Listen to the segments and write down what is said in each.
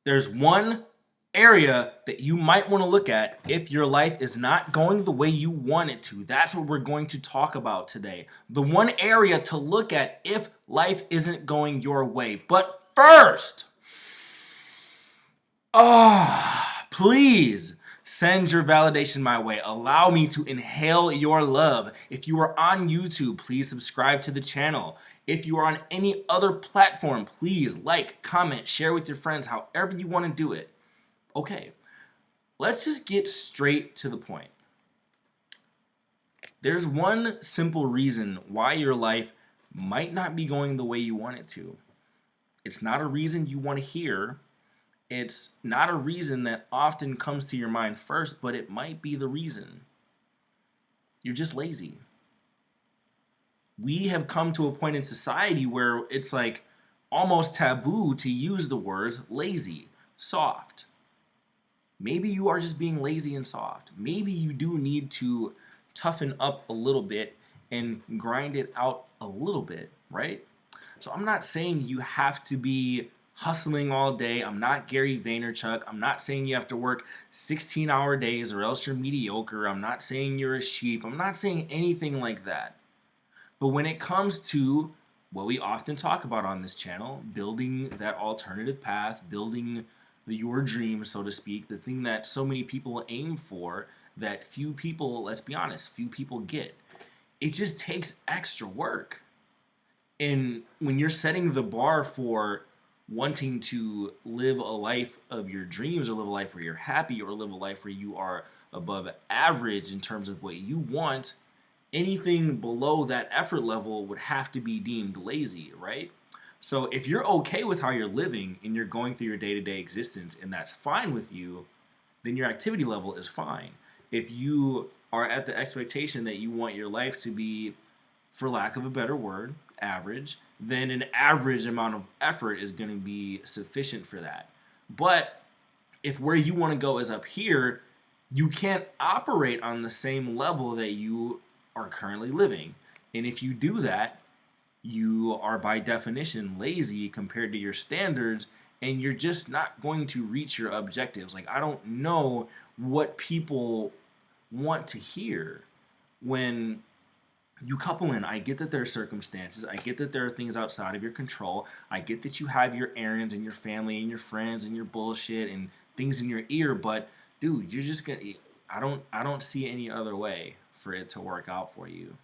there's one area that you might want to look at if your life is not going the way you want it to. That's what we're going to talk about today. The one area to look at if life isn't going your way. But first, please send your validation my way. Allow me to inhale your love. If you are on YouTube, please subscribe to the channel. If you are on any other platform, please like, comment, share with your friends, however you want to do it. Okay, let's just get straight to the point. There's one simple reason why your life might not be going the way you want it to. It's not a reason you want to hear. It's not a reason that often comes to your mind first, but it might be the reason. You're just lazy. We have come to a point in society where it's like almost taboo to use the words lazy, soft. Maybe you are just being lazy and soft. Maybe you do need to toughen up a little bit and grind it out a little bit, right? So I'm not saying you have to be hustling all day. I'm not Gary Vaynerchuk. I'm not saying you have to work 16-hour days or else you're mediocre. I'm not saying you're a sheep. I'm not saying anything like that. But when it comes to what we often talk about on this channel, building that alternative path, building your dream, so to speak, the thing that so many people aim for that few people, let's be honest, few people get. It just takes extra work. And when you're setting the bar for wanting to live a life of your dreams or live a life where you're happy or live a life where you are above average in terms of what you want, anything below that effort level would have to be deemed lazy, right? So if you're okay with how you're living and you're going through your day-to-day existence and that's fine with you, then your activity level is fine. If you are at the expectation that you want your life to be, for lack of a better word, average, then an average amount of effort is going to be sufficient for that. But if where you want to go is up here, you can't operate on the same level that you are currently living. And if you do that, you are by definition lazy compared to your standards, and you're just not going to reach your objectives. Like, I don't know what people want to hear when you couple in. I get that there are circumstances. I get that there are things outside of your control. I get that you have your errands and your family and your friends and your bullshit and things in your ear. But dude, you're just gonna. I don't see any other way for it to work out for you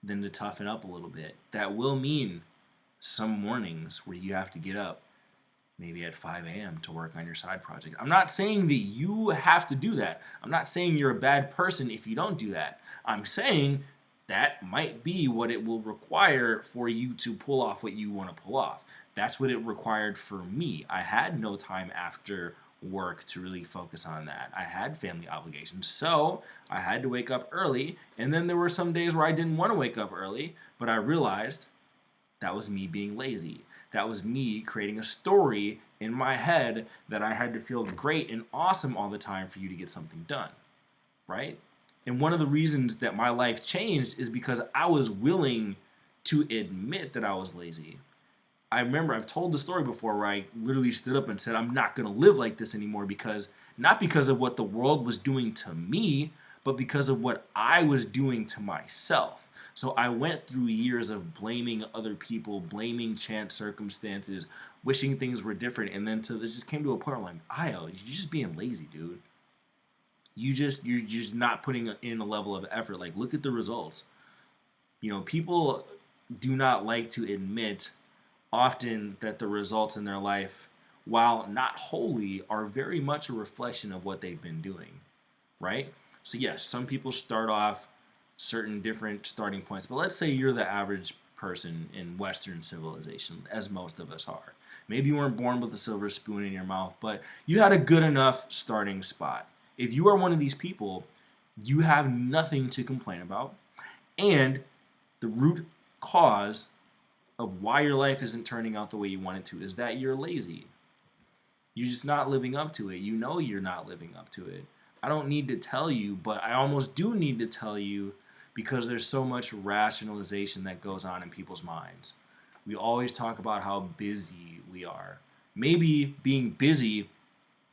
than to toughen up a little bit. That will mean some mornings where you have to get up maybe at 5 a.m. to work on your side project. I'm not saying that you have to do that. I'm not saying you're a bad person if you don't do that. I'm saying that might be what it will require for you to pull off what you want to pull off. That's what it required for me. I had no time after work to really focus on that. I had family obligations, so I had to wake up early, and then there were some days where I didn't want to wake up early, but I realized that was me being lazy. That was me creating a story in my head that I had to feel great and awesome all the time for you to get something done, right? And one of the reasons that my life changed is because I was willing to admit that I was lazy. I remember I've told the story before where I literally stood up and said, I'm not going to live like this anymore, because not because of what the world was doing to me, but because of what I was doing to myself. So I went through years of blaming other people, blaming chance circumstances, wishing things were different. And then it just came to a point where I'm like, Ayo, you're just being lazy, dude. You're just not putting in a level of effort. Like, look at the results. You know, people do not like to admit often that the results in their life, while not wholly, are very much a reflection of what they've been doing, right? So yes, some people start off certain different starting points, but let's say you're the average person in Western civilization, as most of us are. Maybe you weren't born with a silver spoon in your mouth, but you had a good enough starting spot. If you are one of these people, you have nothing to complain about, and the root cause of why your life isn't turning out the way you want it to is that you're lazy. You're just not living up to it. You know you're not living up to it. I don't need to tell you, but I almost do need to tell you, because there's so much rationalization that goes on in people's minds. We always talk about how busy we are. Maybe being busy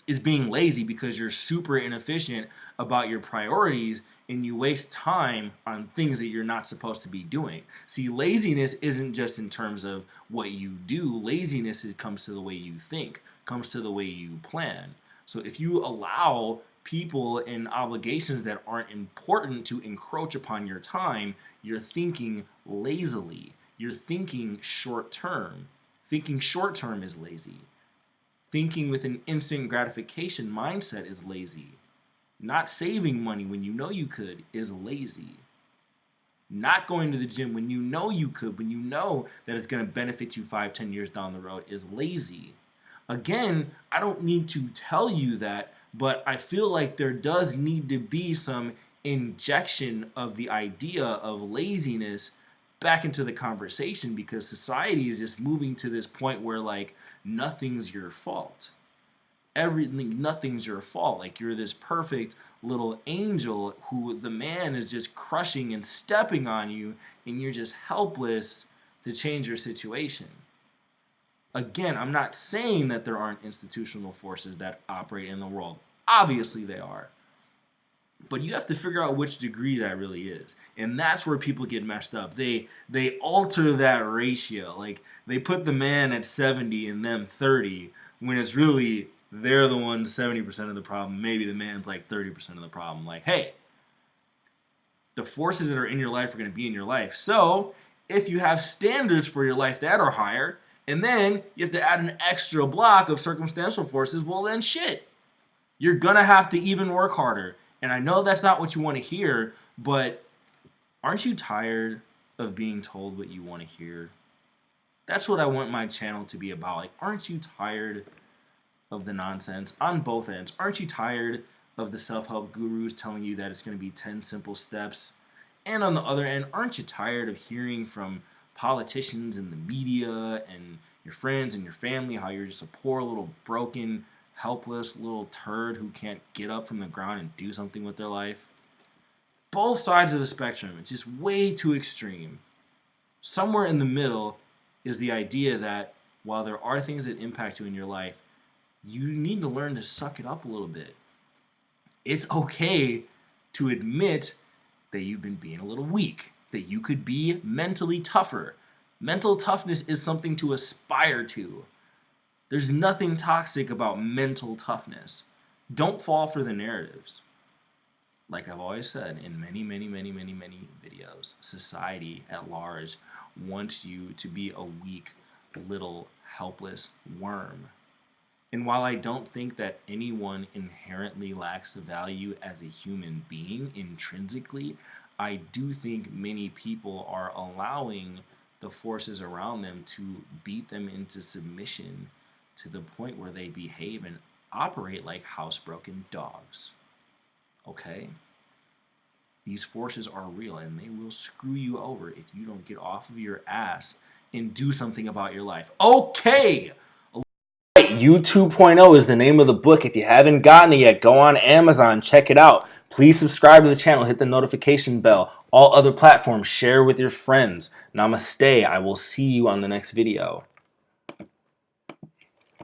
is being lazy because you're super inefficient about your priorities and you waste time on things that you're not supposed to be doing. See, laziness isn't just in terms of what you do. Laziness comes to the way you think, comes to the way you plan. So if you allow people and obligations that aren't important to encroach upon your time, you're thinking lazily. You're thinking short term. Thinking short term is lazy. Thinking with an instant gratification mindset is lazy. Not saving money when you know you could is lazy. Not going to the gym when you know you could, when you know that it's going to benefit you 5, 10 years down the road is lazy. Again, I don't need to tell you that, but I feel like there does need to be some injection of the idea of laziness back into the conversation because society is just moving to this point where like nothing's your fault. Everything, nothing's your fault. Like you're this perfect little angel who the man is just crushing and stepping on you, and you're just helpless to change your situation. Again, I'm not saying that there aren't institutional forces that operate in the world. Obviously, they are. But you have to figure out which degree that really is. And that's where people get messed up. They alter that ratio. Like they put the man at 70 and them 30 when it's really they're the ones 70% of the problem. Maybe the man's like 30% of the problem. Like, hey, the forces that are in your life are going to be in your life. So, if you have standards for your life that are higher, and then you have to add an extra block of circumstantial forces, well then shit. You're going to have to even work harder. And I know that's not what you want to hear, but aren't you tired of being told what you want to hear? That's what I want my channel to be about. Like, aren't you tired of the nonsense on both ends? Aren't you tired of the self-help gurus telling you that it's going to be 10 simple steps? And on the other end, aren't you tired of hearing from politicians and the media and your friends and your family how you're just a poor little broken helpless little turd who can't get up from the ground and do something with their life? Both sides of the spectrum, it's just way too extreme. Somewhere in the middle is the idea that while there are things that impact you in your life, you need to learn to suck it up a little bit. It's okay to admit that you've been being a little weak, that you could be mentally tougher. Mental toughness is something to aspire to. There's nothing toxic about mental toughness. Don't fall for the narratives. Like I've always said in many videos, society at large wants you to be a weak, little, helpless worm. And while I don't think that anyone inherently lacks value as a human being intrinsically, I do think many people are allowing the forces around them to beat them into submission to the point where they behave and operate like housebroken dogs. Okay? These forces are real and they will screw you over if you don't get off of your ass and do something about your life. Okay! You 2.0 is the name of the book. If you haven't gotten it yet, go on Amazon, check it out. Please subscribe to the channel, hit the notification bell. All other platforms, share with your friends. Namaste. I will see you on the next video.